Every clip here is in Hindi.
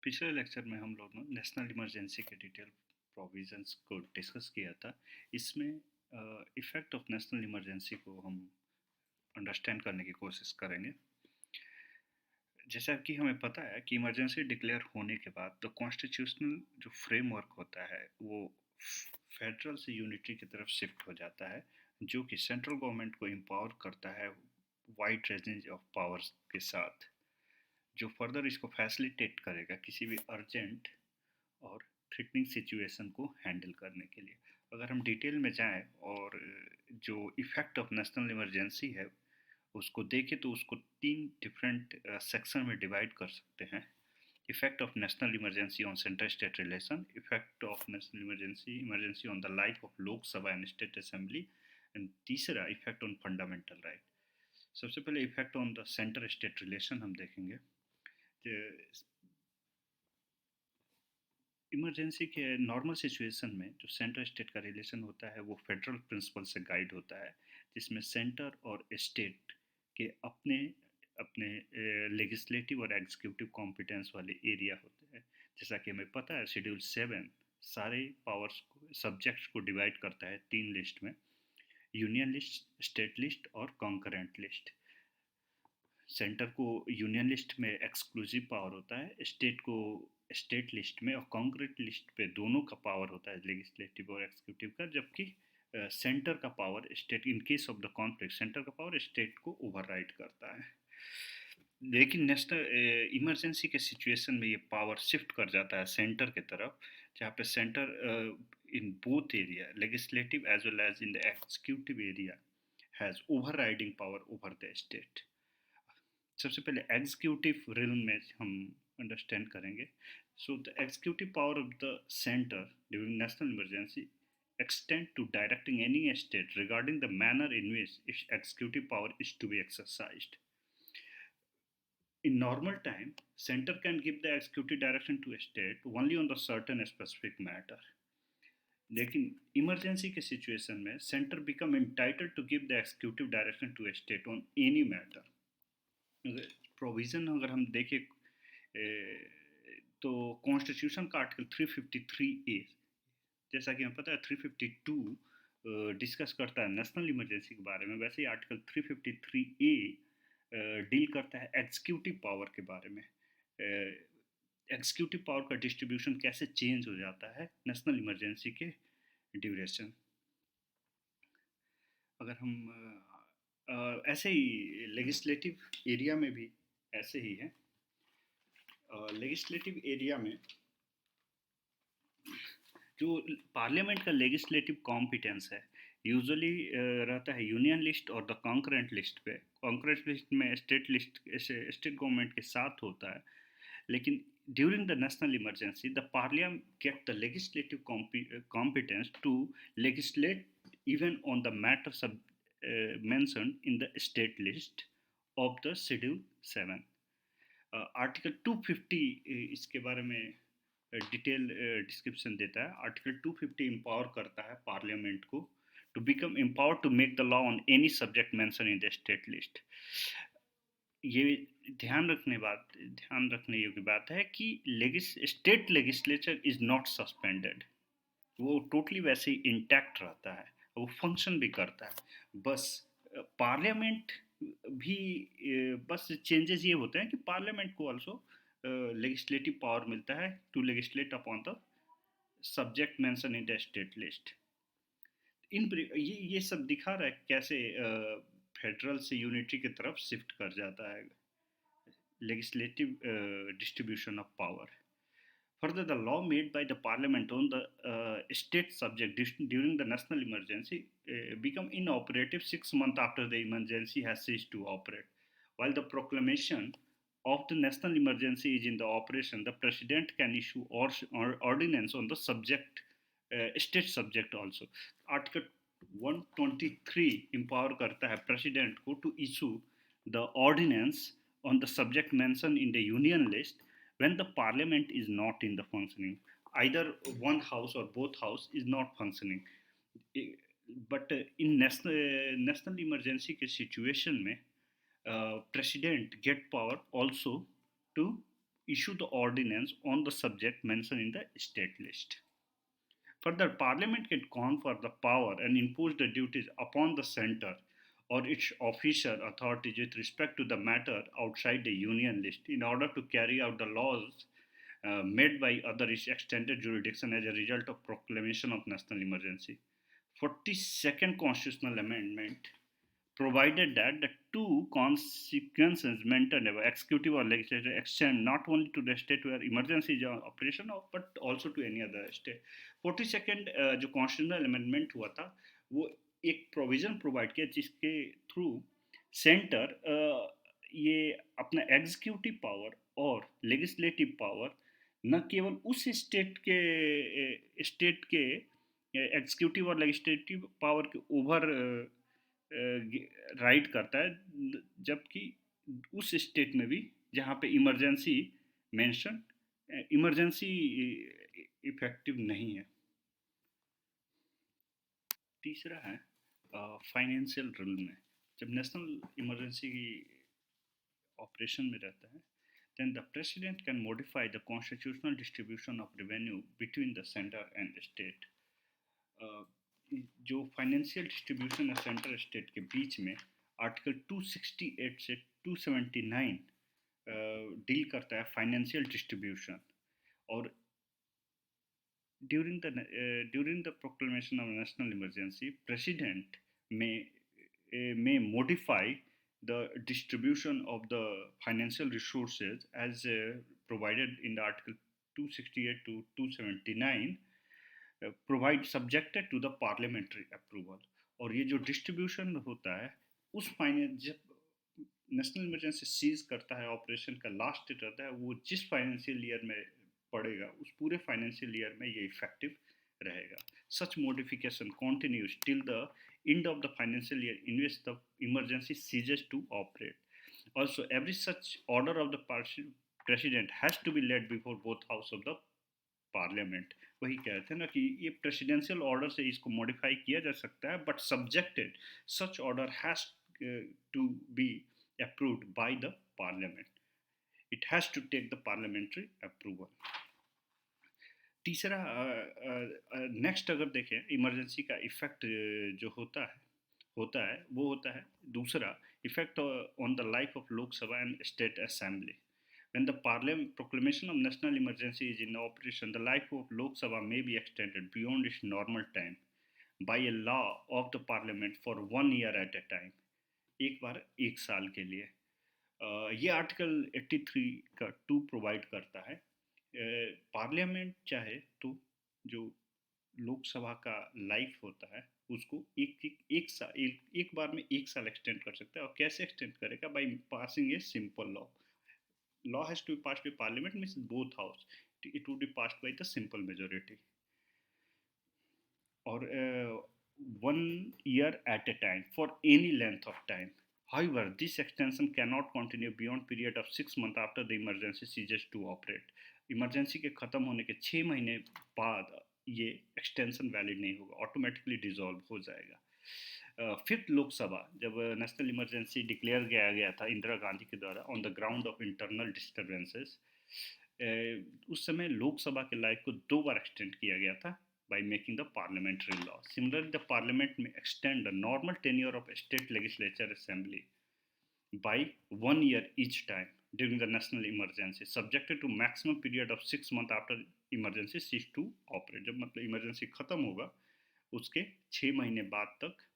पिछले लेक्चर में हम लोग ने नेशनल इमरजेंसी के डिटेल प्रोविजंस को डिस्कस किया था। इसमें इफ़ेक्ट ऑफ नेशनल इमरजेंसी को हम अंडरस्टैंड करने की कोशिश करेंगे। जैसा कि हमें पता है कि इमरजेंसी डिक्लेयर होने के बाद द कॉन्स्टिट्यूशनल जो फ्रेमवर्क होता है वो फेडरल से यूनिटी की तरफ शिफ्ट हो जाता है, जो कि सेंट्रल गवर्नमेंट को एम्पावर करता है वाइड रेंज ऑफ पावर्स के साथ, जो फर्दर इसको फैसिलिटेट करेगा किसी भी अर्जेंट और थ्रेटनिंग सिचुएशन को हैंडल करने के लिए। अगर हम डिटेल में जाएं और जो इफ़ेक्ट ऑफ नेशनल इमरजेंसी है उसको देखें तो उसको तीन डिफरेंट सेक्शन में डिवाइड कर सकते हैं। Effect of national emergency on centre state relation, effect of national emergency on the life of लोक सभा एंड स्टेट असेंबली, एंड तीसरा इफेक्ट ऑन फंडामेंटल राइट। सबसे पहले effect on the centre state relation हम देखेंगे। इमरजेंसी के नॉर्मल सिचुएशन में जो सेंटर स्टेट का रिलेशन होता है वो फेडरल प्रिंसिपल से गाइड होता है, जिसमें सेंटर और स्टेट के अपने अपने लेजिस्लेटिव और एग्जीक्यूटिव कॉम्पिटेंस वाले एरिया होते हैं। जैसा कि हमें पता है शेड्यूल 7 सारे पावर्स को सब्जेक्ट्स को डिवाइड करता है तीन लिस्ट में: यूनियन लिस्ट, स्टेट लिस्ट और कॉन्करेंट लिस्ट। सेंटर को यूनियन लिस्ट में एक्सक्लूसिव पावर होता है, स्टेट को स्टेट लिस्ट में और कॉन्क्रीट लिस्ट पे दोनों का पावर होता है, लेजिस्लेटिव और एक्सिक्यूटिव का। जबकि सेंटर का power state, in case of the conflict, centre का पावर स्टेट को ओवरराइड करता है। लेकिन नेशनल इमरजेंसी के सिचुएशन में ये पावर शिफ्ट कर जाता है सेंटर की तरफ, जहाँ पे centre in both area, legislative as well as in the executive area, has overriding power over the state. सबसे पहले एग्जीक्यूटिव रिल्म में हम अंडरस्टैंड करेंगे। So the executive power of the centre during national emergency extend to directing any state regarding the manner in which its executive power is to be exercised. In normal time, center can give the executive direction to a state only on the certain specific matter. लेकिन इमरजेंसी के सिचुएशन में centre become entitled to give the executive direction to a state on any matter. Provision अगर हम देखें तो कॉन्स्टिट्यूशन का आर्टिकल 353A, जैसा कि हमें पता है 352 डिस्कस करता है नेशनल इमरजेंसी के बारे में, वैसे ही आर्टिकल 353A डील करता है एग्जीक्यूटिव पावर के बारे में। एग्जीक्यूटिव पावर का डिस्ट्रीब्यूशन कैसे चेंज हो जाता है नेशनल इमरजेंसी के ड्यूरेशन। अगर हम ऐसे ही लेजिस्लेटिव एरिया में भी ऐसे ही है। लेजिस्लेटिव एरिया में जो पार्लियामेंट का लेजिस्लेटिव कॉम्पिटेंस है यूजुअली रहता है यूनियन लिस्ट और द कॉन्करेंट लिस्ट पे। कॉन्करेंट लिस्ट में स्टेट गवर्नमेंट के साथ होता है, लेकिन during the national emergency the parliament get the legislative competence to legislate even on the matter mentioned in the state list of the Schedule 7. Article 250 इसके बारे में डिटेल डिस्क्रिप्शन देता है। आर्टिकल 250 एम्पावर करता है पार्लियामेंट को to become empower to make the law on any subject mention in the state list. ये ध्यान रखने योग्य बात है कि state legislature is not suspended, वो टोटली वैसे ही इंटैक्ट रहता है, वो फंक्शन भी करता है। बस पार्लियामेंट भी बस चेंजेस ये होते हैं कि पार्लियामेंट को ऑल्सो लेजिस्लेटिव पावर मिलता है to legislate upon the subject mention in the state list. ये सब दिखा रहा है कैसे फेडरल से यूनिटी की तरफ शिफ्ट कर जाता है legislative distribution of power. Further, the law made by the parliament on the state subject during the national emergency become inoperative 6 months after the emergency has ceased to operate. While the proclamation of the national emergency is in the operation, the president can issue ordinance on the subject, state subject also. Article 123 empower करता है president को to issue the ordinance on the subject mentioned in the union list when the parliament is not in the functioning, either one house or both house is not functioning. But in national emergency के situation में president get power also to issue the ordinance on the subject mentioned in the state list. Further, Parliament can confer the power and impose the duties upon the centre or its official authorities with respect to the matter outside the union list in order to carry out the laws made by other its extended jurisdiction as a result of proclamation of national emergency. 42nd Constitutional Amendment provided that the two consequences mentioned above, executive or legislative, extend not only to the state where emergency is operation of, but also to any other state. 42nd जो कॉन्स्टिट्यूशनल अमेंडमेंट हुआ था वो एक प्रोविजन प्रोवाइड किया जिसके थ्रू सेंटर ये अपना एग्जीक्यूटिव पावर और लेजिस्लेटिव पावर न केवल उस स्टेट के एग्जीक्यूटिव और लेजिस्लेटिव पावर के ओवर राइट करता है, जबकि उस स्टेट में भी जहाँ पे इमरजेंसी मेंशन इमरजेंसी इफेक्टिव नहीं है। तीसरा है फाइनेंशियल रूल में जब नेशनल इमरजेंसी ऑपरेशन में रहता है then the president can modify the constitutional distribution of revenue between the center and the state. जो फाइनेंशियल डिस्ट्रीब्यूशन है सेंटर स्टेट के बीच में आर्टिकल 268 से 279 डील करता है फाइनेंशियल डिस्ट्रीब्यूशन और during the proclamation of national emergency president may modify the distribution of the financial resources as provided in the article 268 to 279 provide subjected to the parliamentary approval. और ये जो डिस्ट्रीब्यूशन होता है उस फाइनेंस जब नेशनल इमरजेंसी सीज करता है ऑपरेशन का लास्ट डेट रहता है वो जिस फाइनेंशियल ईयर में पड़ेगा उस पूरे फाइनेंशियल ईयर में ये इफेक्टिव रहेगा। Such modification continues till the end of the financial year in which the emergency ceases to operate. Also, every such order of the president has to be laid before both house of the parliament. वही कहते हैं ना कि ये प्रेसिडेंशियल ऑर्डर से इसको मॉडिफाई किया जा सकता है but subjected such order has to be approved by the parliament, it has to take the parliamentary approval. तीसरा नेक्स्ट अगर देखें इमरजेंसी का इफेक्ट जो होता है वो होता है दूसरा effect on the life of Lok Sabha and state assembly. When the proclamation of national emergency is in operation, the life of Lok Sabha may be extended beyond its normal time by a law of the parliament for 1 year at a time, एक बार एक साल के लिए। ये आर्टिकल 83 का 2 प्रोवाइड करता है पार्लियामेंट चाहे तो जो लोकसभा का लाइफ होता है उसको एक बार में एक साल एक्सटेंड कर सकता है। और कैसे एक्सटेंड करेगा? By passing a simple law. Law has to be passed by parliament means both house, it would be passed by the simple majority or 1 year at a time for any length of time. However, this extension cannot continue beyond period of 6 months after the emergency ceases to operate. Emergency के ख़त्म होने के 6 महीने बाद ये एक्सटेंशन वैलिड नहीं होगा, ऑटोमेटिकली डिसॉल्व हो जाएगा। फिफ्थ लोकसभा जब नेशनल इमरजेंसी डिक्लेयर किया गया था इंदिरा गांधी के द्वारा on the ground of internal disturbances, उस समय लोकसभा के लाइफ को 2 बार एक्सटेंड किया गया था by making the parliamentary law. Similarly, the parliament may extend the normal tenure of a state legislature assembly by 1 year each time during the national emergency, subjected to maximum period of 6 months after emergency cease to operate. जब मतलब इमरजेंसी ख़त्म होगा उसके 6 महीने बाद तक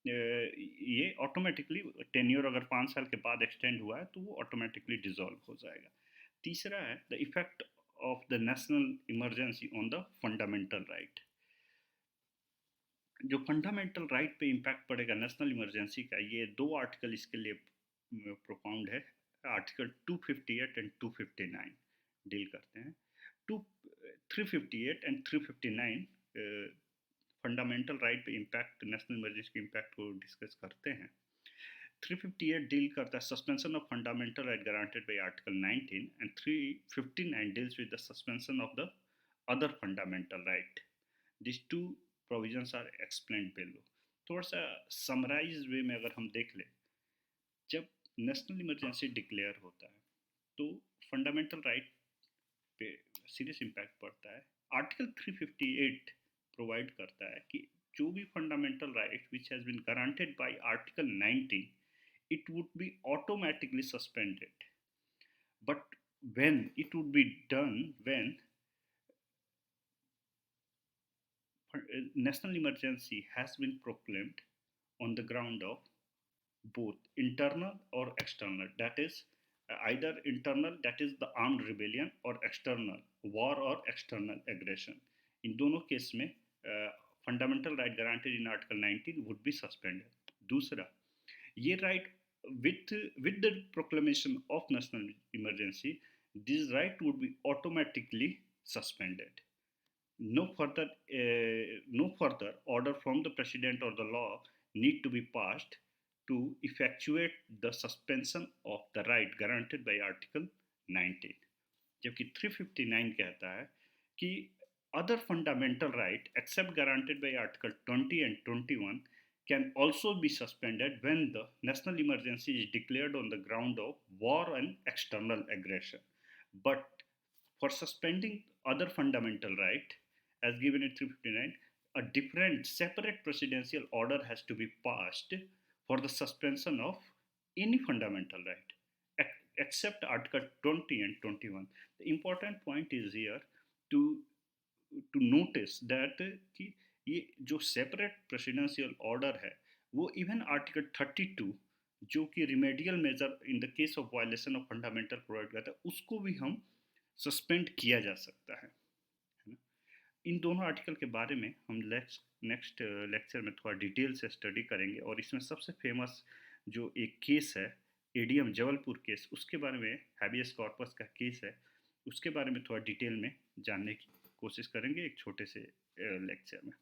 ये ऑटोमेटिकली टेन्योर अगर 5 साल के बाद एक्सटेंड हुआ है तो वो ऑटोमेटिकली डिसॉल्व हो जाएगा। तीसरा है the effect of the national emergency on the fundamental right. जो फंडामेंटल राइट पे इम्पैक्ट पड़ेगा नेशनल इमरजेंसी का, ये 2 आर्टिकल इसके लिए प्रोपाउंड है। आर्टिकल 258 एंड 259 डील करते हैं। 358 एंड 359 फंडामेंटल राइट पे इम्पैक्ट नेशनल इमरजेंसी के इम्पैक्ट को डिस्कस करते हैं। 358 डील करता है suspension of fundamental right granted by article 19 and 359 deals with the suspension of the other fundamental right. This 2 provisions are explained below. थोड़ा सा समराइज वे में अगर हम देख लें, जब नेशनल इमरजेंसी डिक्लेयर होता है तो फंडामेंटल राइट पे सीरियस इम्पैक्ट पड़ता है। आर्टिकल 358 प्रोवाइड करता है कि जो भी fundamental right which has been guaranteed by article 19 it would be automatically suspended, but when it would be done when national emergency has been proclaimed on the ground of both internal or external, that is either internal, that is the armed rebellion, or external war or external aggression. इन दोनों केस में fundamental right guaranteed in article 19 would be suspended. दूसरा, ये right with the proclamation of national emergency, this right would be automatically suspended. No further order from the president or the law need to be passed to effectuate the suspension of the right granted by article 19, जबकि 359 कहता है कि other fundamental right except granted by article 20 and 21 can also be suspended when the national emergency is declared on the ground of war and external aggression. But for suspending other fundamental right, as given in 359, a different separate presidential order has to be passed for the suspension of any fundamental right except Article 20 and 21. The important point is here to notice that कि ये जो सेपरेट प्रेसिडेंशियल ऑर्डर है वो इवन आर्टिकल 32 जो कि remedial measure in the case of violation of fundamental provide करता है उसको भी हम सस्पेंड किया जा सकता है ना। इन दोनों आर्टिकल के बारे में हम नेक्स्ट लेक्चर में थोड़ा डिटेल से स्टडी करेंगे, और इसमें सबसे फेमस जो एक केस है एडीएम जबलपुर केस, उसके बारे में हैबियस कॉर्पस का केस है, उसके बारे में थोड़ा डिटेल में जानने की कोशिश करेंगे एक छोटे से लेक्चर में।